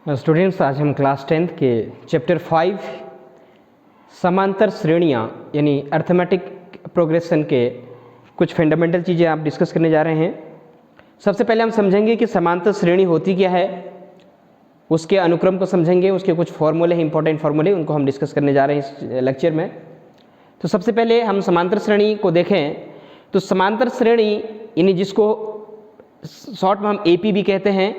Students, आज हम class 10th के चैप्टर 5 समांतर श्रेणियाँ यानी अर्थमेटिक प्रोग्रेशन के कुछ फंडामेंटल चीज़ें आप डिस्कस करने जा रहे हैं। सबसे पहले हम समझेंगे कि समांतर श्रेणी होती क्या है, उसके अनुक्रम को समझेंगे, उसके कुछ फॉर्मूले हैं, इंपॉर्टेंट फॉर्मूले, उनको हम डिस्कस करने जा रहे हैं इस लेक्चर में। तो सबसे पहले हम समांतर श्रेणी को देखें तो समांतर श्रेणी यानी जिसको शॉर्ट में हम AP भी कहते हैं,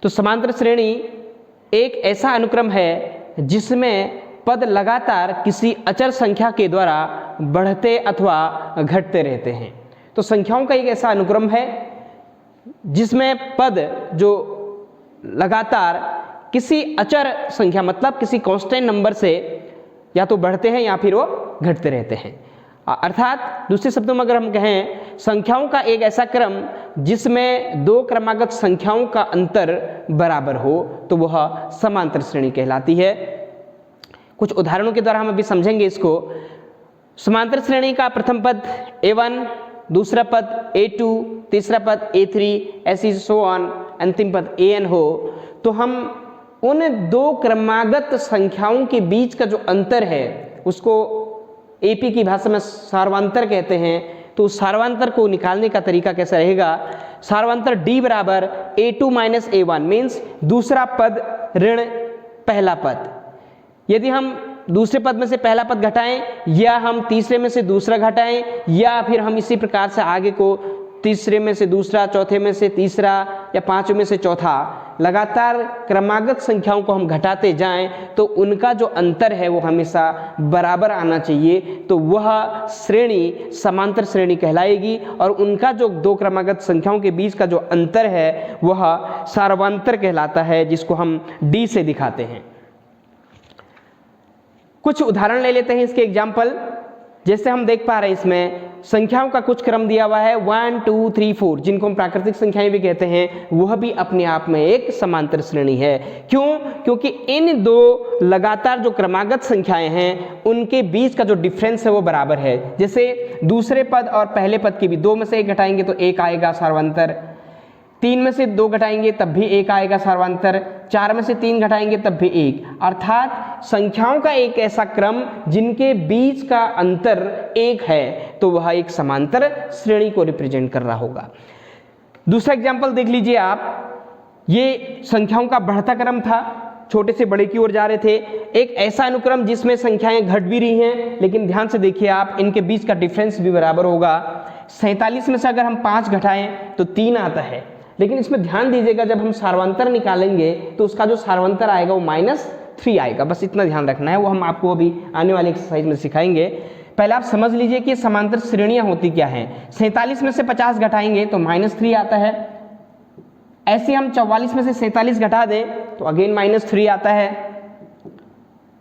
तो समांतर श्रेणी एक ऐसा अनुक्रम है जिसमें पद लगातार किसी अचर संख्या के द्वारा बढ़ते अथवा घटते रहते हैं। तो संख्याओं का एक ऐसा अनुक्रम है जिसमें पद जो लगातार किसी अचर संख्या मतलब किसी कांस्टेंट नंबर से या तो बढ़ते हैं या फिर वो घटते रहते हैं। अर्थात दूसरे शब्दों में अगर हम कहें, संख्याओं का एक ऐसा क्रम जिसमें दो क्रमागत संख्याओं का अंतर बराबर हो तो वह समांतर श्रेणी कहलाती है। कुछ उदाहरणों के द्वारा हम अभी समझेंगे इसको। समांतर श्रेणी का प्रथम पद A1, दूसरा पद A2, तीसरा पद A3, ऐसी सो ऑन, अंतिम पद AN हो, तो हम उन दो क्रमागत संख्याओं के बीच का जो अंतर है उसको AP की भाषा में सार्वांतर कहते हैं। तो सार्वांतर को निकालने का तरीका कैसा रहेगा? सार्वांतर D बराबर A2 माइनस A1 मीन्स दूसरा पद ऋण पहला पद। यदि हम दूसरे पद में से पहला पद घटाएं या हम तीसरे में से दूसरा घटाएं या फिर हम इसी प्रकार से आगे को तीसरे में से दूसरा, चौथे में से तीसरा या पांचवें में से चौथा, लगातार क्रमागत संख्याओं को हम घटाते जाएं तो उनका जो अंतर है वो हमेशा बराबर आना चाहिए, तो वह श्रेणी समांतर श्रेणी कहलाएगी। और उनका जो दो क्रमागत संख्याओं के बीच का जो अंतर है वह सार्वांतर कहलाता है, जिसको हम D से दिखाते हैं। कुछ उदाहरण ले लेते हैं इसके एग्जाम्पल। जैसे हम देख पा रहे हैं इसमें संख्याओं का कुछ क्रम दिया हुआ है 1 2 3 4, जिनको हम प्राकृतिक संख्याएं भी कहते हैं, वह भी अपने आप में एक समांतर श्रेणी है। क्यों? क्योंकि इन दो लगातार जो क्रमागत संख्याएं हैं उनके बीच का जो डिफरेंस है वो बराबर है। जैसे दूसरे पद और पहले पद की भी दो में से एक घटाएंगे तो एक आएगा सार्वांतर, तीन में से दो घटाएंगे तब भी एक आएगा सार्वांतर, चार में से तीन घटाएंगे तब भी एक। अर्थात संख्याओं का एक ऐसा क्रम जिनके बीच का अंतर एक है तो वह एक समांतर श्रेणी को रिप्रेजेंट कर रहा होगा। दूसरा एग्जांपल देख लीजिए आप। ये संख्याओं का बढ़ता क्रम था, छोटे से बड़े की ओर जा रहे थे। एक ऐसा अनुक्रम जिसमें संख्याएं घट भी रही हैं, लेकिन ध्यान से देखिए आप, इनके बीच का डिफरेंस भी बराबर होगा। 47 में से अगर हम 5 घटाएं तो 3 आता है, लेकिन इसमें ध्यान दीजिएगा जब हम सार्वांतर निकालेंगे तो उसका जो सार्वांतर आएगा वो -3 आएगा। बस इतना ध्यान रखना है, वो हम आपको अभी आने वाली एक्सरसाइज में सिखाएंगे। पहले आप समझ लीजिए कि समांतर श्रेणियां होती क्या हैं। 47 में से 50 घटाएंगे तो -3 आता है। ऐसे हम 44 में से 47 घटा दें तो अगेन -3 आता है।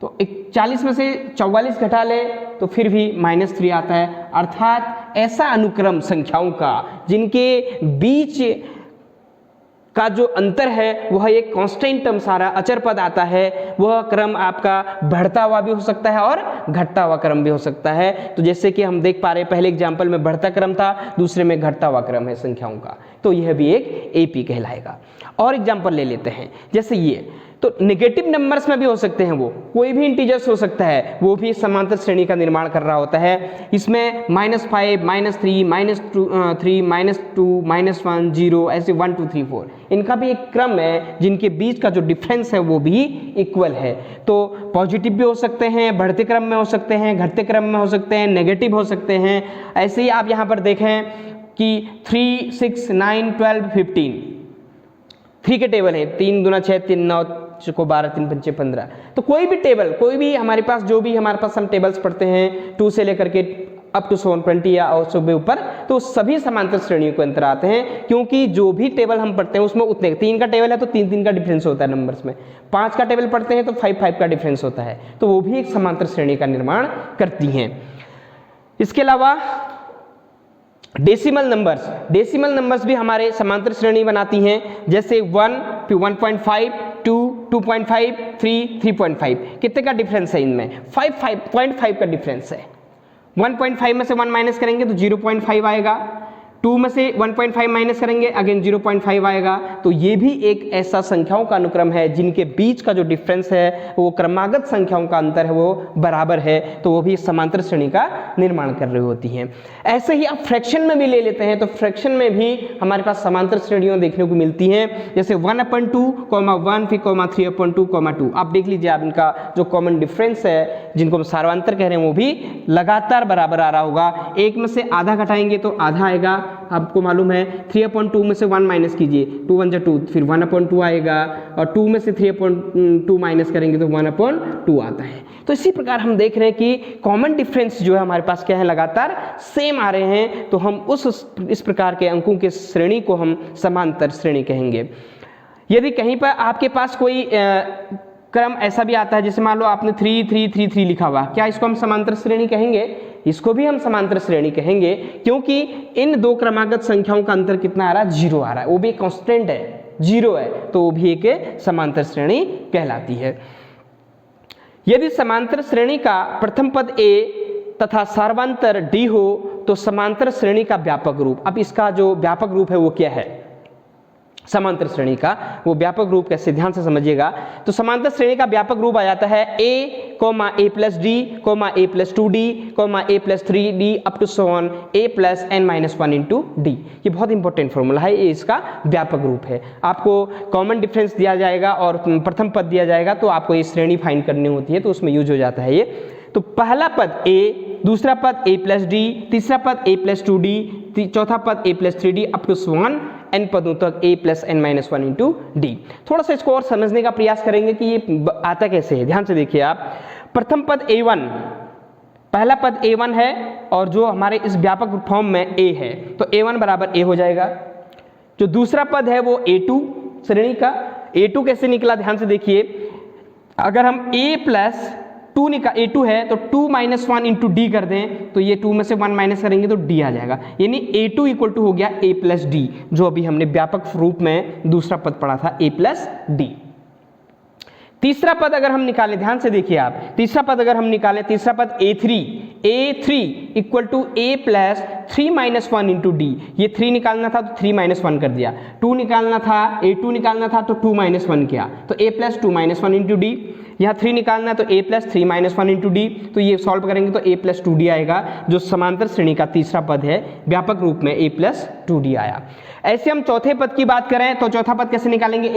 तो 40 में से 44 घटा ले तो फिर भी -3 आता है। अर्थात ऐसा अनुक्रम संख्याओं का जिनके बीच का जो अंतर है वह एक कांस्टेंट टर्म सारा अचर पद आता है, वह क्रम आपका बढ़ता हुआ भी हो सकता है और घटता हुआ क्रम भी हो सकता है। तो जैसे कि हम देख पा रहे हैं, पहले एग्जाम्पल में बढ़ता क्रम था, दूसरे में घटता हुआ क्रम है संख्याओं का, तो यह भी एक AP कहलाएगा। और एग्जाम्पल ले लेते हैं, जैसे ये तो नेगेटिव नंबर्स में भी हो सकते हैं, वो कोई भी इंटीजर्स हो सकता है, वो भी समांतर श्रेणी का निर्माण कर रहा होता है। इसमें -5, -3, -3, -2, -1, 0, ऐसे 1 2 3 4, इनका भी एक क्रम है जिनके बीच का जो डिफरेंस है वो भी इक्वल है। तो पॉजिटिव भी हो सकते हैं, बढ़ते क्रम में हो सकते हैं, घटते क्रम में हो सकते हैं, नेगेटिव हो सकते हैं। ऐसे ही आप यहाँ पर देखें कि 3, 6, 9, 12, 15 3 के टेबल हैं, 3 दूना 6, 3 9 को 12, 3 पंचे 15। तो कोई भी टेबल, कोई भी हमारे पास जो भी हमारे पास हम टेबल्स पढ़ते हैं 2 से लेकर के अप टू 720 या और सुबह ऊपर, तो सभी समांतर श्रेणियों के अंतर आते हैं। क्योंकि जो भी टेबल हम पढ़ते हैं उसमें उतने, 3 का टेबल है तो 3 का डिफरेंस होता है नंबर्स में, 5 का टेबल पढ़ते हैं तो 5 का डिफरेंस होता है, तो वो भी एक समांतर श्रेणी का निर्माण करती हैं। इसके अलावा डेसिमल नंबर्स भी हमारे समांतर श्रेणी बनाती हैं। जैसे 1, फिर 1.5, 2, 2.5, 3, 3.5। कितने का डिफरेंस है इनमें? 5.5 का डिफरेंस है। 1.5 में से 1 माइनस करेंगे तो 0.5 आएगा। 2 में से 1.5 माइनस करेंगे, अगेन 0.5 आएगा। तो ये भी एक ऐसा संख्याओं का अनुक्रम है जिनके बीच का जो डिफरेंस है वो क्रमागत संख्याओं का अंतर है वो बराबर है, तो वो भी समांतर श्रेणी का निर्माण कर रही होती हैं। ऐसे ही आप फ्रैक्शन में भी ले लेते हैं, तो फ्रैक्शन में भी हमारे पास समांतर श्रेणियां देखने को मिलती हैं, जैसे 1/2, 1 फिर 3/2, 2। आप देख लीजिए, आप इनका जो कॉमन डिफरेंस है जिनको हम सार्वंतर कह रहे हैं वो भी लगातार बराबर आ रहा होगा। एक में से आधा घटाएंगे तो आधा आएगा, आपको मालूम है। 3/2 में से 1 माइनस कीजिए, 2 1 2, फिर 1/2 आएगा, और 2 में से 3/2 माइनस करेंगे तो 1/2 आता है। तो इसी प्रकार हम देख रहे हैं कि कॉमन डिफरेंस जो है हमारे पास क्या है, लगातार सेम आ रहे हैं, तो हम इस प्रकार के अंकों के श्रेणी को हम समांतर श्रेणी कहेंगे। यदि कहीं पर आपके पास कोई क्रम ऐसा भी आता है, जैसे मान लो आपने 3 3 3 3 लिखा हुआ, क्या इसको हम समांतर श्रेणी कहेंगे? इसको भी हम समांतर श्रेणी कहेंगे, क्योंकि इन दो क्रमागत संख्याओं का अंतर कितना आ रहा है? 0 आ रहा है, वो भी कांस्टेंट है, 0 है, तो वो भी एक समांतर श्रेणी कहलाती है। यदि समांतर श्रेणी का प्रथम पद a तथा सार्वंतर d हो तो समांतर श्रेणी का व्यापक रूप, अब इसका जो व्यापक रूप है वो क्या है? समांतर श्रेणी का वो व्यापक रूप कैसे, ध्यान से समझिएगा। तो समांतर श्रेणी का व्यापक रूप आ जाता है a, a+d, a+2d, a+3d up to so on a+n-1 into d। ये बहुत इंपॉर्टेंट फॉर्मूला है, ये इसका व्यापक रूप है। आपको कॉमन डिफरेंस दिया जाएगा और प्रथम पद दिया जाएगा, तो आपको ये श्रेणी फाइंड करनी होती है, तो उसमें यूज हो जाता है ये। तो पहला पद a, दूसरा पद a+d, तीसरा पद a+2d, चौथा पद a+3d up to so on n पदों तक a+n-1 into d। थोड़ा सा इसको और समझने का प्रयास करेंगे कि ये आता कैसे है। ध्यान से देखिए आप, प्रथम पद a1, पहला पद a1 है और जो हमारे इस व्यापक फॉर्म में a है, तो a1 बराबर a हो जाएगा। जो दूसरा पद है वो a2 श्रेणी का, a2 कैसे निकला? ध्यान से देखिए, अगर हम a2 है तो 2-1 into d कर दें, तो ये 2 में से 1 माइनस करेंगे तो d आ जाएगा, यानी a2 इक्वल टू हो गया a+d, जो अभी हमने व्यापक रूप में दूसरा पद पढ़ा था a+d। तीसरा पद अगर हम निकालें, ध्यान से देखिए आप, तीसरा पद अगर हम निकालें, तीसरा पद a3 equal to a+3-1 into d। ये 3 निकालना था तो 3-1 कर दिया, 2 निकालना था, a2 निकालना था तो 2-1 किया, तो a+2-1 into d। यहाँ 3 निकालना है तो a+3-1 into d, तो ये सॉल्व करेंगे तो a+2d आएगा, जो समांतर श्रेणी का तीसरा पद है, व्यापक रूप में a+2d आया। ऐसे हम चौथे पद की बात करें तो चौथा पद कैसे निकालेंगे?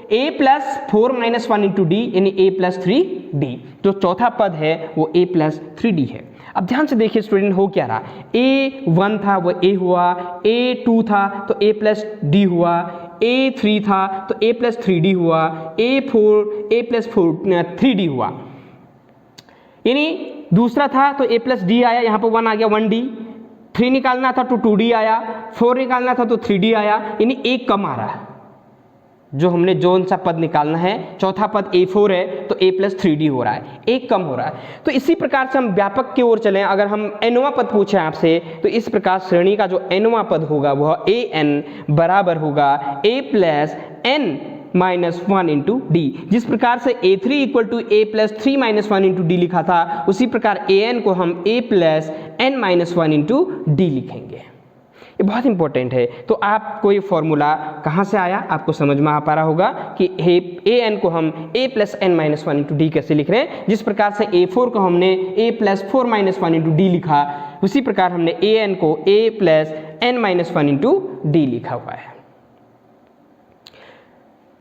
a+4-1 into d, यानी a+3d। जो चौथा पद है वो a+3d है। अब ध्यान से देखिए स्टूडेंट, हो क्या रहा, a1 था वो a हुआ, a2 था तो a+d हुआ, a3 था तो a+3d हुआ, a+3d हुआ, यानी दूसरा था तो a+d आया, यहाँ पर 1 आ गया 1d, 3 निकालना था तो 2d आया, 4 निकालना था तो 3d आया, यानी एक कम आ रहा है। जो हमने जोन सा पद निकालना है, चौथा पद a4 है तो a+3d हो रहा है, एक कम हो रहा है। तो इसी प्रकार से हम व्यापक की ओर चलें, अगर हम nवां पद पूछे आपसे, तो इस प्रकार श्रेणी का जो nवां पद होगा वह an बराबर होगा a+n-1 into d। जिस प्रकार से a3 equal to a+3-1 into d लिखा था, उसी प्रकार an को हम a+n-1 into d लिखेंगे। ये बहुत इंपॉर्टेंट है। तो आपको ये फॉर्मूला कहाँ से आया, आपको समझ में आ पा रहा होगा कि an को हम a+n-1 into d कैसे लिख रहे हैं। जिस प्रकार से a4 को हमने a+4-1 into d लिखा, उसी प्रकार हमने an को a+n-1 into d लिखा हुआ है।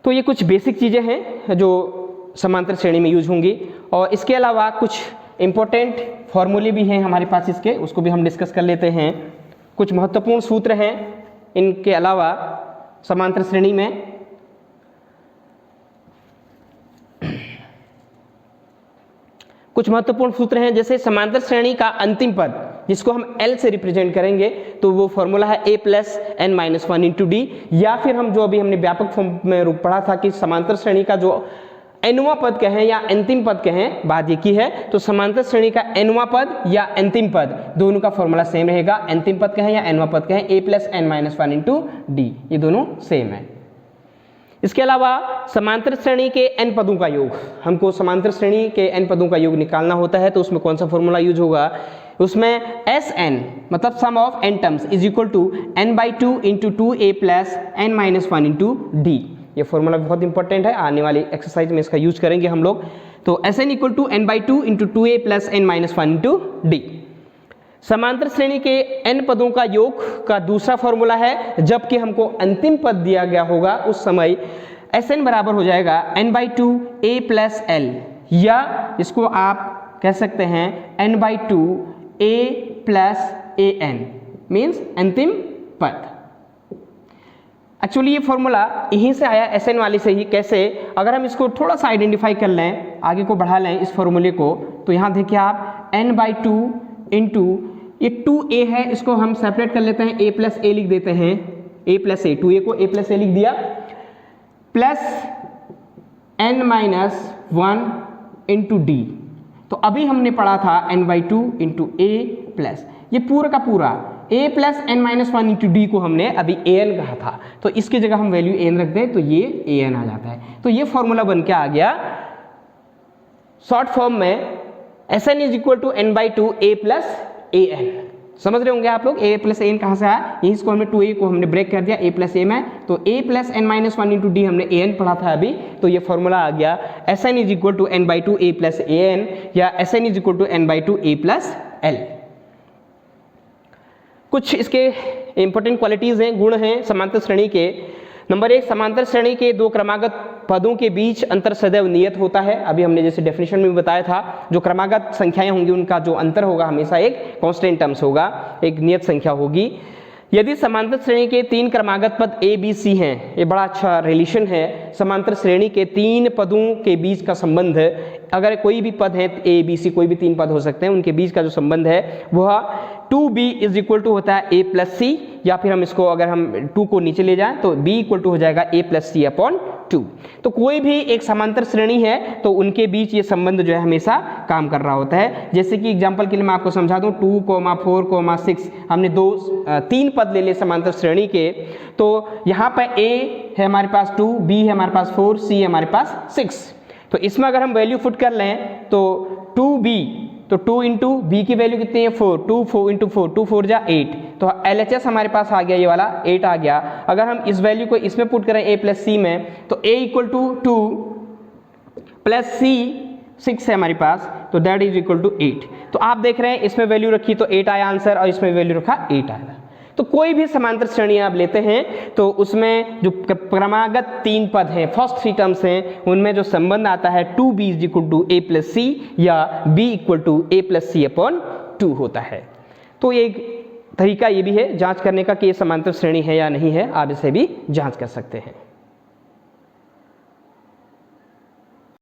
तो ये कुछ बेसिक चीज़ें हैं जो समांतर श्रेणी में यूज होंगी, और इसके अलावा कुछ इंपॉर्टेंट फॉर्मूले भी हैं हमारे पास इसके, उसको भी हम डिस्कस कर लेते हैं। कुछ महत्वपूर्ण सूत्र हैं इनके अलावा समांतर श्रेणी में। कुछ महत्वपूर्ण सूत्र हैं, जैसे समांतर श्रेणी का अंतिम पद जिसको हम L से रिप्रेजेंट करेंगे, तो वो फॉर्मूला है a+n-1 into d, या फिर हम जो अभी हमने व्यापक फॉर्म में पढ़ा था कि समांतर श्रेणी का जो nवां पद कहें या अंतिम पद कहें, बात एक ही है। तो समांतर श्रेणी का nवां पद या अंतिम पद दोनों का फॉर्मूला सेम रहेगा, अंतिम पद कहें या nवां पद कहें, a+n-1 into d, ये दोनों सेम है। इसके अलावा समांतर श्रेणी के n पदों का योग, हमको समांतर श्रेणी के n पदों का योग निकालना होता है, तो उसमें कौन सा फॉर्मूला यूज होगा? उसमें Sn मतलब sum of n terms is equal to n/2 into 2a plus n-1 into d। ये फॉर्मूला बहुत इंपॉर्टेंट है, आने वाली एक्सरसाइज में इसका यूज करेंगे हम लोग। तो Sn equal to n/2 into 2a plus n-1 into d। समांतर श्रेणी के n पदों का योग का दूसरा फॉर्मूला है, जबकि हमको अंतिम पद दिया गया होगा उस समय Sn बराबर हो जाएगा n/2 a प्लस l, या इसको आप कह सकते हैं n/2 a plus an means अंतिम पद। एक्चुअली ये फॉर्मूला यहीं से आया, Sn वाले से ही। कैसे? अगर हम इसको थोड़ा सा आइडेंटिफाई कर लें, आगे को बढ़ा लें इस फॉर्मूले को, तो यहाँ देखिए आप n/2 इंटू ये 2a है, इसको हम सेपरेट कर लेते हैं, a प्लस a लिख देते हैं, a प्लस a, 2a को a प्लस a लिख दिया, प्लस n-1 इंटू d। तो अभी हमने पढ़ा था n/2 इंटू a प्लस, ये पूरा का पूरा a plus n-1 into d को हमने अभी an कहा था, तो इसकी जगह हम वैल्यू an रख दें तो ये an आ जाता है। तो ये फॉर्मूला बन के आ गया शॉर्ट फॉर्म में Sn is equal to n/2 a plus an। समझ रहे होंगे आप लोग a प्लस an कहाँ से आया, यही इसको हमने 2a को हमने ब्रेक कर दिया a प्लस a में, तो a plus n-1 into d हमने an पढ़ा था अभी, तो ये फॉर्मूला आ गया Sn is equal to n/2 a plus an, या Sn is equal to n/2 a plus l। कुछ इसके इंपॉर्टेंट क्वालिटीज हैं, गुण हैं समांतर श्रेणी के। नंबर 1, समांतर श्रेणी के दो क्रमागत पदों के बीच अंतर सदैव नियत होता है। अभी हमने जैसे डेफिनेशन में बताया था, जो क्रमागत संख्याएं होंगी उनका जो अंतर होगा हमेशा एक कांस्टेंट टर्म्स होगा, एक नियत संख्या होगी। यदि समांतर श्रेणी के 3 क्रमागत पद a b c हैं, ये बड़ा अच्छा रिलेशन है, समांतर श्रेणी के 3 पदों के बीच का संबंध, अगर कोई भी पद है a b c, कोई भी 3 पद हो सकते हैं, उनके बीच का जो संबंध है वह 2b इज इक्वल टू होता है a प्लस c, या फिर हम इसको अगर हम 2 को नीचे ले जाएं तो b इक्वल टू हो जाएगा a प्लस c अपॉन 2। तो कोई भी एक समांतर श्रेणी है तो उनके बीच ये संबंध जो है हमेशा काम कर रहा होता है। जैसे कि एग्जांपल के लिए मैं आपको समझा दूं, 2, 4, 6 हमने 3 पद ले लिए समांतर श्रेणी के, तो यहाँ पर a है हमारे पास 2, b है हमारे पास 4, c है हमारे पास 6। तो इसमें अगर हम वैल्यू पुट कर लें तो 2b, तो 2 इंटू बी की वैल्यू कितनी है 4, 4 इंटू 4, 2 4 जा 8, तो LHS हमारे पास आ गया, ये वाला 8 आ गया। अगर हम इस वैल्यू को इसमें पुट करें a प्लस c में, तो a equal to 2 plus c 6 है हमारे पास, तो दैट इज इक्वल टू 8। तो आप देख रहे हैं इसमें वैल्यू रखी तो 8 आया आंसर, और इसमें वैल्यू रखा 8 आया। तो कोई भी समांतर श्रेणी आप लेते हैं तो उसमें जो क्रमागत 3 पद हैं, फर्स्ट 3 टर्म्स हैं, उनमें जो संबंध आता है 2b is equal to a plus c, या b equal to a plus c upon 2 होता है। तो एक तरीका ये भी है जांच करने का कि ये समांतर श्रेणी है या नहीं है, आप इसे भी जांच कर सकते हैं।